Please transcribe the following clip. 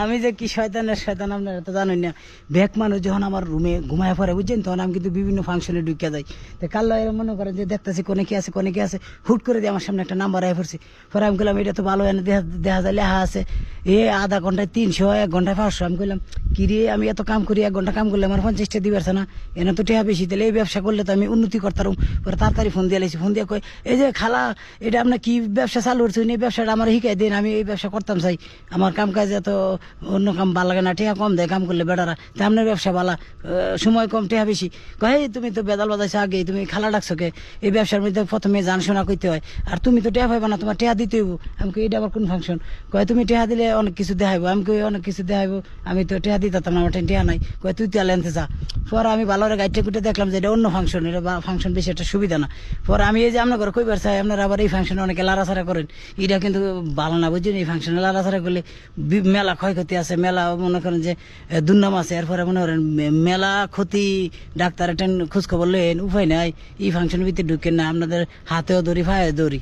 আমি যে কি শয়তানের শয়তান আপনারা তো জানেন না। ব্যাক মানুষ যখন আমার রুমে ঘুমায় পড়ে বুঝছেন, তখন আমি কিন্তু বিভিন্ন ফাংশনে ঢুকে যাই। তো কাল এরা মনে করেন যে দেখতেছি কোনে কি আছে কোনে কি আছে, হুট করে দিয়ে আমার সামনে একটা নাম্বার আয় পড়ছি। পরে আমি বললাম এটা তো ভালো এনে দেখা যায় লেখা আছে আধা ঘন্টায় 300, 1 ঘন্টায় 500। আমি বললাম কি রে, আমি এত কাম করি, 1 ঘন্টা কাম করলে আমার 50টা দিবারছে না, এনে তো টেহা বেশি, তাহলে এই ব্যবসা করলে তো আমি উন্নতি করতাম। পরে তাড়াতাড়ি ফোন দিয়ে লাইছি, ফোন দিয়ে কই এই যে খালা, এটা আপনার কি ব্যবসা চালু করছেন, এই ব্যবসাটা আমার শিখাই দিন, আমি এই ব্যবসা করতাম চাই। আমার কাম কাজ এত অন্য কাম ভালো লাগে না, টেহা কম দেয় কাম করলে বেটারা, তা আপনার ব্যবসা ভালা, সময় কম টেহা বেশি। কয় তুমি তো বেদাল বাজাইছো আগে, তুমি খালা ডাকছো কে? এই ব্যবসার মধ্যে প্রথমে জানশোনা করতে হয়, আর তুমি তো টেহা পাইবা না, তোমার টেহা দিতে হইব। আমি কই এটা আবার কোন ফাংশন? কয় তুমি টেহা দিলে অনেক কিছু দেখাইবো। আমি কই অনেক কিছু দেখাইবো, আমি তো টেহা দিতাম না, আমার টেহা নাই। কয় তুই তেল আনতে যা। পরে আমি ভালো গাইটে কুটে দেখলাম যে এটা অন্য ফাংশন, এটা ফাংশন বেশি একটা সুবিধা না। পরে আমি এই যে আপনার ঘরে কইবার চাই, আপনারা আবার এই ফাংশনে অনেকে লাড়াছাড়া করেন, এটা কিন্তু ভালো না বুঝছেন। এই ফাংশনে লাড়াছাড়া করলে মেলা ক্ষয়ক্ষতি আছে, মেলা মনে করেন যে দুর্নাম আছে, এরপরে মনে করেন মেলা ক্ষতি, ডাক্তার খোঁজ খবর লেন, উপায় নাই। এই ফাংশনের ভিতরে ঢুকেন না, আপনাদের হাতেও দড়ি, পায়েও দড়ি।